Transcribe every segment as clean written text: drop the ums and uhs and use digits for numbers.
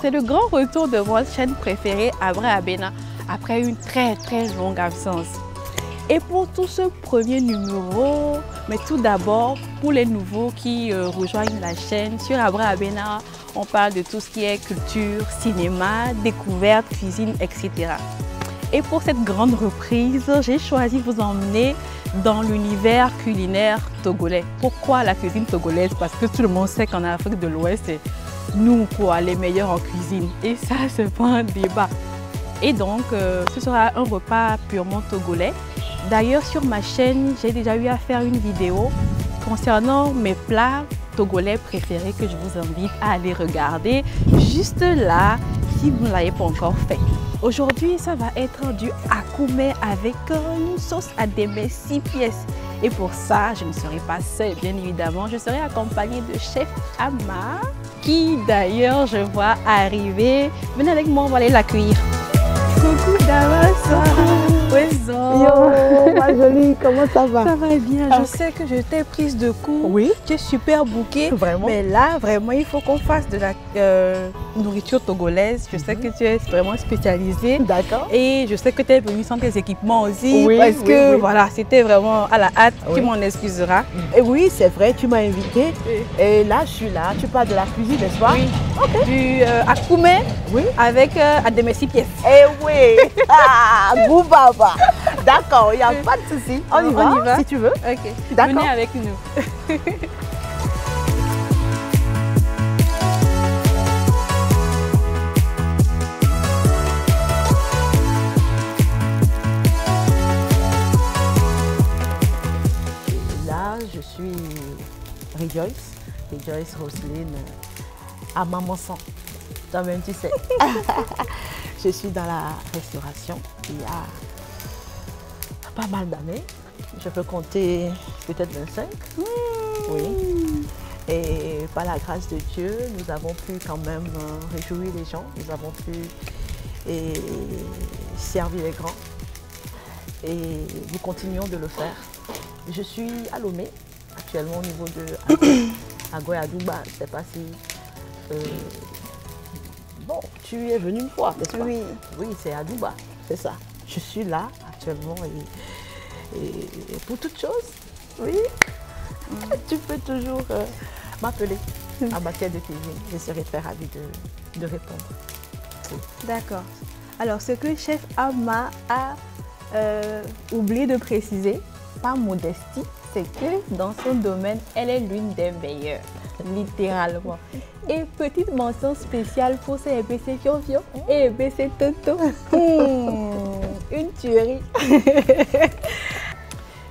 c'est le grand retour de votre chaîne préférée, Abra Abena, après une très longue absence. Et pour tout ce premier numéro, mais tout d'abord, pour les nouveaux qui rejoignent la chaîne, sur Abra Abena, on parle de tout ce qui est culture, cinéma, découverte, cuisine, etc. Et pour cette grande reprise, j'ai choisi de vous emmener dans l'univers culinaire togolais. Pourquoi la cuisine togolaise? Parce que tout le monde sait qu'en Afrique de l'Ouest, c'est nous quoi, les meilleurs en cuisine. Et ça, c'est pas un débat. Et donc, ce sera un repas purement togolais. D'ailleurs, sur ma chaîne, j'ai déjà eu à faire une vidéo concernant mes plats togolais préférés que je vous invite à aller regarder juste là, si vous ne l'avez pas encore fait. Aujourd'hui, ça va être du akoumé avec une sauce adémé 6 pièces. Et pour ça, je ne serai pas seule, bien évidemment. Je serai accompagnée de Chef Ama, qui d'ailleurs, je vois arriver. Venez avec moi, on va aller l'accueillir. Coucou Dawassa. Yo, ma jolie, comment ça va? Ça va bien. Je sais que je t'ai prise de court. Oui. Tu es super bouquée. Vraiment. Mais là, vraiment, il faut qu'on fasse de la nourriture togolaise. Je sais que tu es vraiment spécialisée. D'accord. Et je sais que tu es venue sans tes équipements aussi. Oui, parce que oui. voilà, c'était vraiment à la hâte. Oui. Tu m'en excuseras. Et oui, c'est vrai, tu m'as invité. Et là, je suis là. Tu parles de la cuisine, n'est-ce pas? Oui. Ok. Du akoumé Oui. avec adémé 6 pièces. Eh oui. Boubaba. D'accord, il n'y a pas de souci. On y va, si tu veux. Ok. D'accord. Venez avec nous. Là, je suis Rejoice Roselyne à Maman Sang. Toi-même, tu sais. Je suis dans la restauration il y a pas mal d'années. Je peux compter peut-être 25. Oui. Et par la grâce de Dieu, nous avons pu quand même réjouir les gens. Nous avons pu servir les grands. Et nous continuons de le faire. Je suis à Lomé, actuellement au niveau de Agoy Adouba. Je ne sais pas si... bon, tu es venu une fois, n'est-ce pas? Oui. Oui, c'est à Adouba, c'est ça. Je suis là actuellement et pour toute chose, oui, tu peux toujours m'appeler en matière de cuisine. Je serai très ravie de répondre. Oui. D'accord. Alors, ce que Chef Ama a oublié de préciser, par modestie, c'est que dans son domaine, elle est l'une des meilleures, littéralement. Et petite mention spéciale pour ses EPC Fion et EPC Toto. Une tuerie.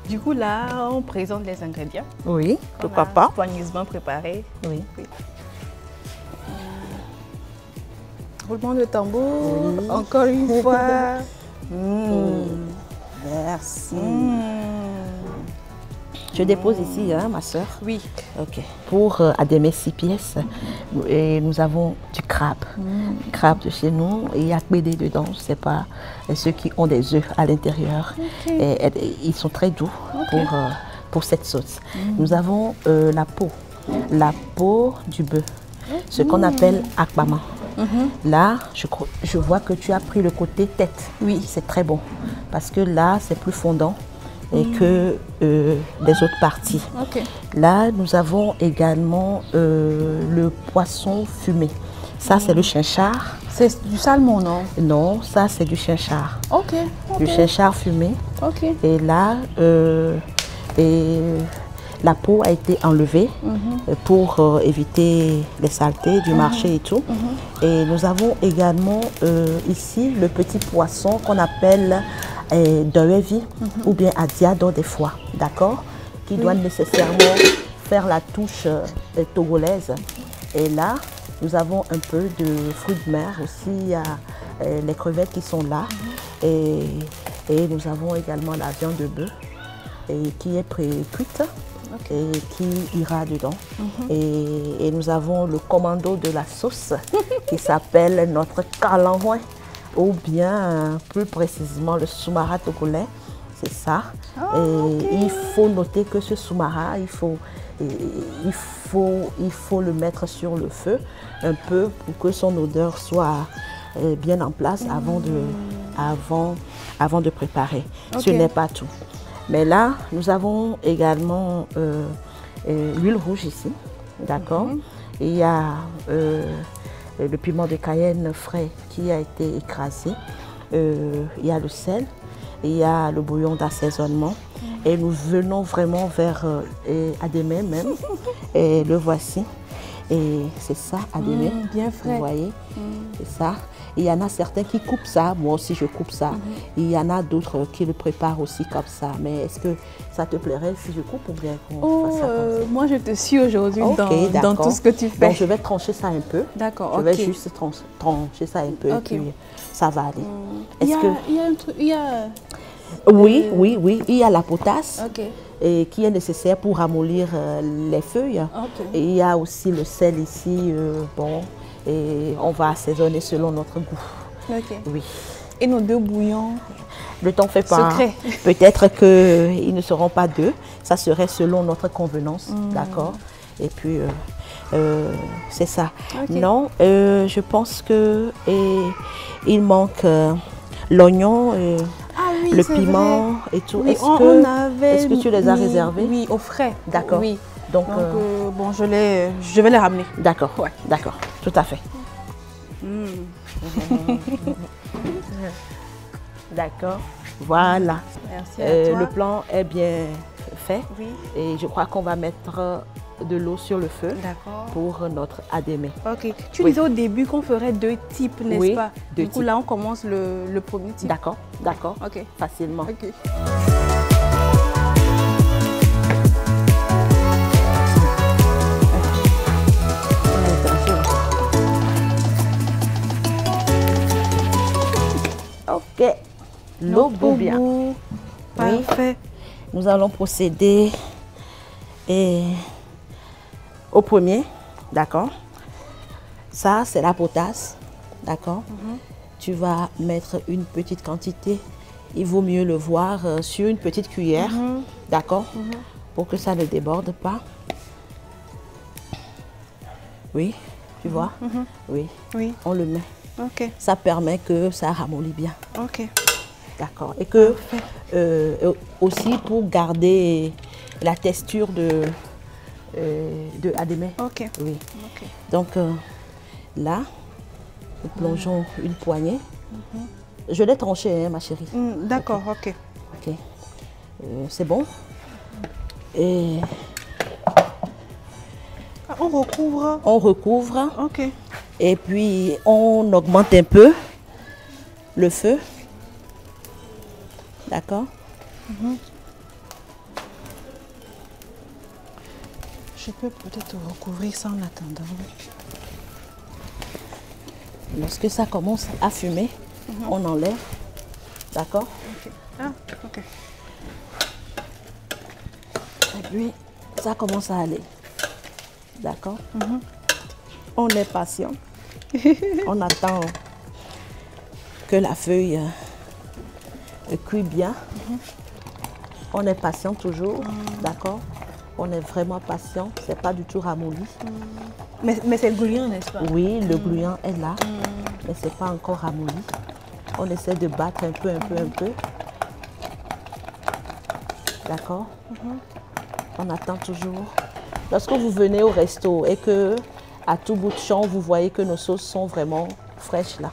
Du coup, là, on présente les ingrédients. Oui, pourquoi pas. Soigneusement préparés. Oui. Roulement de tambour, Oui. encore une fois. Merci. Je dépose ici, hein, ma soeur. Oui. Ok. Pour Adémé 6 pièces, nous avons du crabe. Crabe de chez nous. Et il y a pédé dedans. Je ne sais pas, ceux qui ont des œufs à l'intérieur. Okay. Ils sont très doux pour cette sauce. Nous avons la peau du bœuf. Ce qu'on appelle akbama. Là, je vois que tu as pris le côté tête. Oui. C'est très bon. Parce que là, c'est plus fondant et que les autres parties. Okay. Là, nous avons également le poisson fumé. Ça, c'est le chinchard. C'est du salmon, non? Non, ça, c'est du chinchard. Ok. Du chinchard fumé. Ok. Et là, la peau a été enlevée pour éviter les saletés du marché et tout. Et nous avons également ici le petit poisson qu'on appelle Doevi ou bien Adiado des fois, d'accord? Qui doit nécessairement faire la touche togolaise. Et là, nous avons un peu de fruits de mer aussi, il y a les crevettes qui sont là. Et nous avons également la viande de bœuf qui est pré-cuite. Et qui ira dedans. Et nous avons le commando de la sauce qui s'appelle notre calanrouin ou bien plus précisément le soumara togolais. C'est ça. Et il faut noter que ce soumara, il faut Et il faut le mettre sur le feu un peu pour que son odeur soit bien en place avant de préparer. Ce n'est pas tout. Mais là, nous avons également l'huile rouge ici, d'accord. Il y a le piment de Cayenne frais qui a été écrasé. Il y a le sel, il y a le bouillon d'assaisonnement. Et nous venons vraiment vers Adémé même. Et le voici. Et c'est ça, Adémé. Bien frais. Vous voyez, c'est ça. Il y en a certains qui coupent ça. Moi aussi, je coupe ça. Il y en a d'autres qui le préparent aussi comme ça. Mais est-ce que ça te plairait si je coupe ou bien qu'on fasse ça comme ça? Moi, je te suis aujourd'hui dans tout ce que tu fais. Donc, je vais trancher ça un peu. D'accord, Je vais juste trancher ça un peu et puis ça va aller. Il y a un truc... Oui, il y a la potasse et qui est nécessaire pour ramollir les feuilles. Et il y a aussi le sel ici, et on va assaisonner selon notre goût. Oui. Et nos 2 bouillons? Ne t'en fais pas. Secret. Peut-être qu'ils ne seront pas 2, ça serait selon notre convenance, d'accord? Et puis, c'est ça. Non, je pense que il manque l'oignon. Le piment et tout. Oui, Est-ce que tu les as réservés? Oui, au frais. D'accord. Oui. Donc bon, je vais les ramener. D'accord, d'accord, tout à fait. D'accord, voilà. Merci à toi. Le plan est bien fait. Oui. Et je crois qu'on va mettre de l'eau sur le feu pour notre Adémé. Ok. Tu disais au début qu'on ferait 2 types, n'est-ce pas? Du coup, là, on commence le premier type. D'accord, d'accord. Ok. Facilement. Ok. Ok. L'eau bout bien. Parfait. Nous allons procéder au premier, d'accord. Ça, c'est la potasse, d'accord. Tu vas mettre une petite quantité. Il vaut mieux le voir sur une petite cuillère, d'accord, pour que ça ne déborde pas. Oui, tu vois. Oui. On le met. Ok. Ça permet que ça ramollit bien. Ok. D'accord. Et que aussi pour garder la texture de Adémé. Ok. Oui. Donc là, nous plongeons une poignée. Je l'ai tranché, hein, ma chérie. D'accord, ok. Ok. C'est bon. Et on recouvre. On recouvre. Ok. Et puis on augmente un peu le feu. D'accord. Je peux peut-être recouvrir ça en attendant. Lorsque ça commence à fumer, on enlève. D'accord. Ok. Et puis ça commence à aller. D'accord. On est patient. On attend que la feuille cuit bien. On est patient toujours. D'accord. On est vraiment patient. C'est pas du tout ramolli. Mais c'est gluant, n'est-ce pas? Oui, le gluant est là. Mais c'est pas encore ramolli. On essaie de battre un peu. D'accord. On attend toujours. Lorsque vous venez au resto et que à tout bout de champ, vous voyez que nos sauces sont vraiment fraîches là.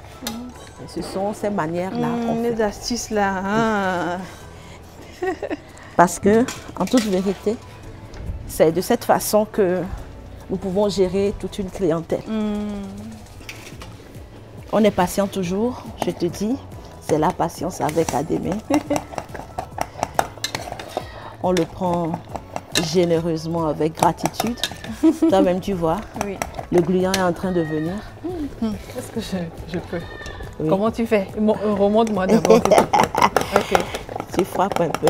Ce sont ces manières-là. Les astuces là. Parce que, en toute vérité, c'est de cette façon que nous pouvons gérer toute une clientèle. On est patient toujours, je te dis. C'est la patience avec Adémé. On le prend généreusement avec gratitude. Toi-même, tu vois, le gluant est en train de venir. Est-ce que je peux? Oui. Comment tu fais? Remonte-moi d'abord. Okay. Tu frappes un peu.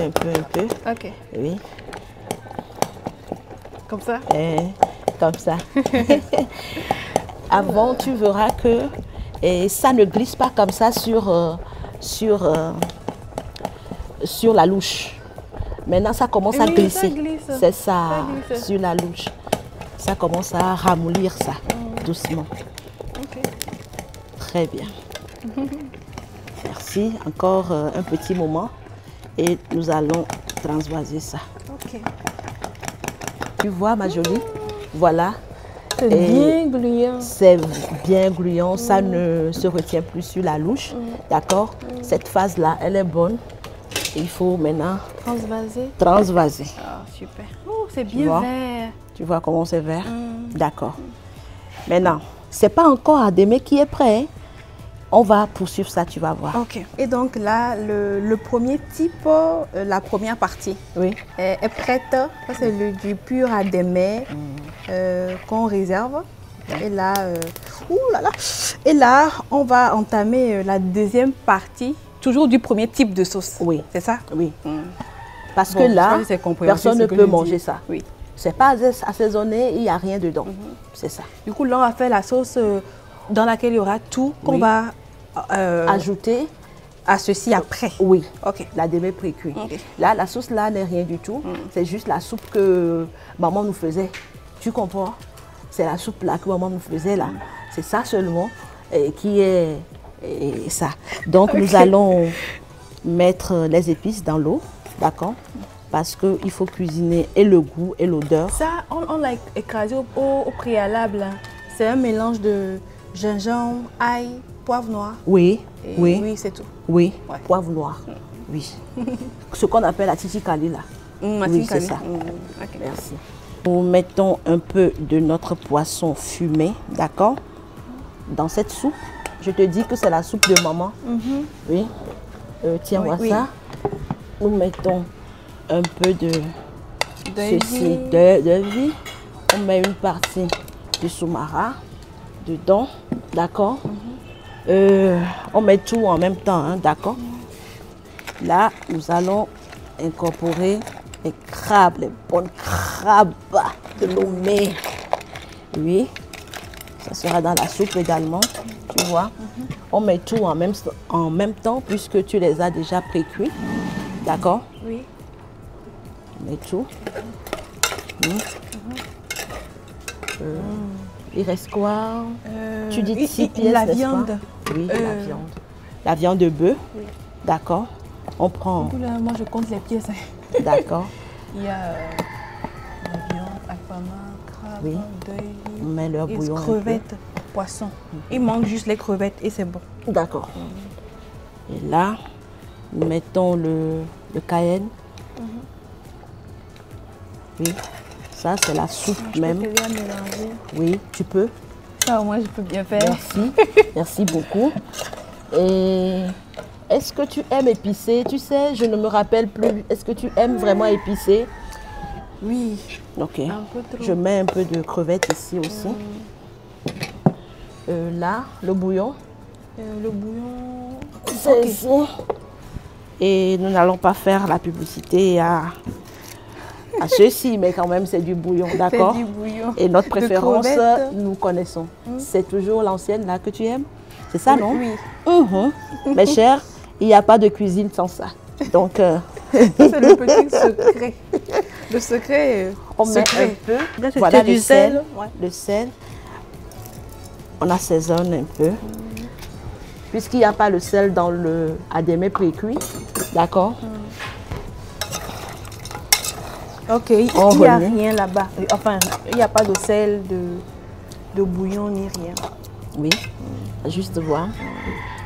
Ok. Oui. Comme ça? Comme ça. Avant, tu verras que ça ne glisse pas comme ça sur la louche. Maintenant, ça commence à Oui, glisser. ça glisse. C'est ça, Ça glisse. sur la louche. Ça commence à ramollir ça, doucement. Ok. Très bien. Merci. Encore un petit moment. Et nous allons transvaser ça. Ok. Tu vois, ma jolie? Voilà. C'est bien gluant. C'est bien gluant. Ça ne se retient plus sur la louche. D'accord? Cette phase-là, elle est bonne. Il faut maintenant Transvasé. transvaser. Ah, super. Oh, c'est Tu bien vois? vert. Tu vois comment c'est vert? D'accord. Maintenant, c'est pas encore Adémé qui est prêt. Hein. On va poursuivre ça, tu vas voir. Ok. Et donc là, le premier type, la première partie Oui. est prête. Ça, c'est du pur Adémé qu'on réserve. Et là, ouh là là. Et là, on va entamer la deuxième partie, toujours du premier type de sauce. Oui. C'est ça? Oui. Parce Bon, que je là, pense que c'est compréhensible personne ne ce que peut je dis. manger ça. Oui. C'est pas assaisonné, il n'y a rien dedans. C'est ça. Du coup, là, on va faire la sauce dans laquelle il y aura tout qu'on Oui. va Ajouter, à ceci après. oui, Ok. l'Adémé précuit. Ok. Là, la sauce là n'est rien du tout. C'est juste la soupe que maman nous faisait. Tu comprends? C'est la soupe là que maman nous faisait là. C'est ça seulement qui est ça. Donc, nous allons mettre les épices dans l'eau, d'accord? Parce qu'il faut cuisiner et le goût et l'odeur. Ça, on l'a écrasé au préalable. Hein. C'est un mélange de gingembre, ail, poivre noir. Oui, Et oui, oui, c'est tout. oui, Ouais. poivre noir. Oui. Ce qu'on appelle la titikali là. Oui, c'est ça. Ok. Merci. Nous mettons un peu de notre poisson fumé, d'accord? Dans cette soupe, je te dis que c'est la soupe de maman. Oui. Tiens, Oui, vois oui. ça. Nous mettons un peu de ceci, vie. de vie. On met une partie du soumara dedans, d'accord? On met tout en même temps, hein, d'accord? Là, nous allons incorporer les crabes, les bonnes crabes de Lomé. Oui, ça sera dans la soupe également, tu vois. On met tout en même temps puisque tu les as déjà pré-cuits, d'accord? Oui. On met tout. Il reste quoi? Tu dis 6 pièces, la n'est-ce pas? viande. Oui, la viande. La viande de bœuf, d'accord? On prend, Du coup, là, moi, je compte les pièces. Hein. d'accord? Il y a la viande, aquama, crabe, Oui. deuil, On met leur et bouillon un peu. crevettes, poisson. Il manque juste les crevettes et c'est bon. D'accord. Et là, nous mettons le cayenne. Oui, ça c'est la soupe même. Je peux mélanger. Oui, tu peux. Ça, au moins, je peux bien faire. Merci. Merci beaucoup. Et est-ce que tu aimes épicé? Tu sais, je ne me rappelle plus. Est-ce que tu aimes vraiment épicé? Oui. Ok. Un peu trop. Je mets un peu de crevettes ici aussi. Là, le bouillon. Le bouillon. C'est Ok. ici. Et nous n'allons pas faire la publicité à ceci, mais quand même c'est du bouillon, d'accord? C'est du bouillon. Et notre De préférence, crevettes. nous connaissons. C'est toujours l'ancienne là que tu aimes? C'est ça, non? Oui. Mes chers, il n'y a pas de cuisine sans ça. Donc, Ça, c'est le petit secret. Le secret. on met secret. un peu. Là, c'est Voilà du le sel. sel. Ouais. Le sel. On assaisonne un peu. Puisqu'il n'y a pas le sel dans le Adémé pré-cuit, d'accord? Ok, il On n'y a remet. rien là-bas. Enfin, il n'y a pas de sel, de bouillon ni rien. Oui, juste voir.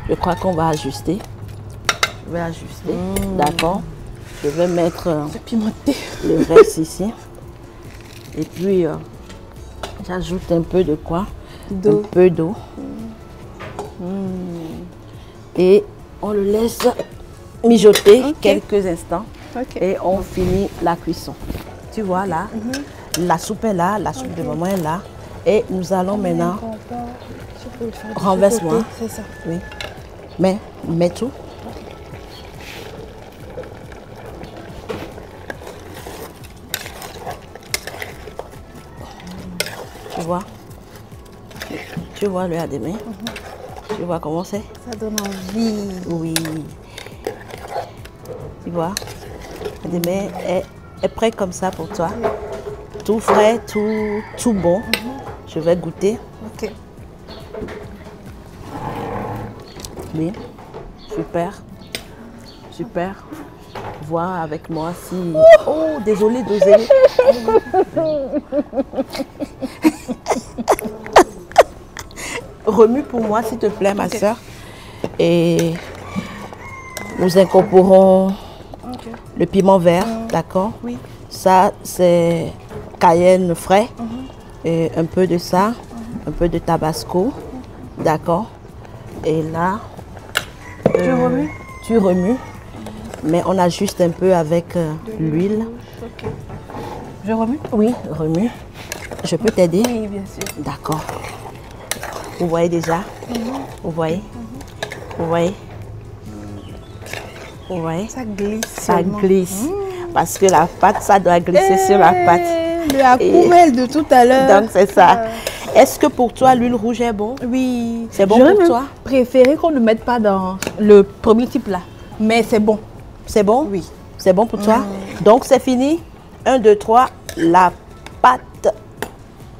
Je crois qu'on va ajuster. Je vais ajuster, d'accord? Je vais mettre C'est pimenté. le reste ici. Et puis, j'ajoute un peu de quoi? D'eau. Un peu d'eau. Et on le laisse mijoter Ok. quelques instants. Ok. Et on finit la cuisson. Tu vois là, la soupe est là, la soupe de maman est là. Et nous allons maintenant, Je peux le faire de ce renverse-moi. côté, c'est ça. Oui, mais mets tout. Tu vois le Adémé? Tu vois comment c'est? Ça donne envie. Oui. Tu vois? Demain est prêt comme ça pour toi. Tout frais, tout bon. Je vais goûter. Ok. Oui, super. Super. Voir avec moi si... Oh, désolé, désolé. Remue pour moi, s'il te plaît, ma soeur. Et nous incorporons le piment vert, d'accord? Oui. Ça, c'est cayenne frais. Et un peu de ça, un peu de tabasco, d'accord? Et là, Tu remues? tu remues, mais on ajuste un peu avec l'huile. Ok. Je remue? Oui, remue. Je peux t'aider? Oui, bien sûr. D'accord. Vous voyez déjà? Vous voyez? Vous voyez? Vous voyez? Ça glisse. Ça seulement. glisse. Parce que la pâte, ça doit glisser sur la pâte. La poubelle de tout à l'heure. Donc c'est ça. Est-ce que pour toi, l'huile rouge est bon? Oui. C'est bon J'aurais pour même toi? préféré qu'on ne mette pas dans le premier type là. Mais c'est bon. C'est bon? Oui. C'est bon pour toi? Donc c'est fini. 1, 2, 3. La pâte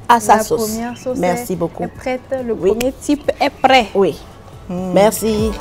à sa sauce. La première sauce Merci beaucoup. est prête. Le Oui. premier type est prêt. Oui. Merci.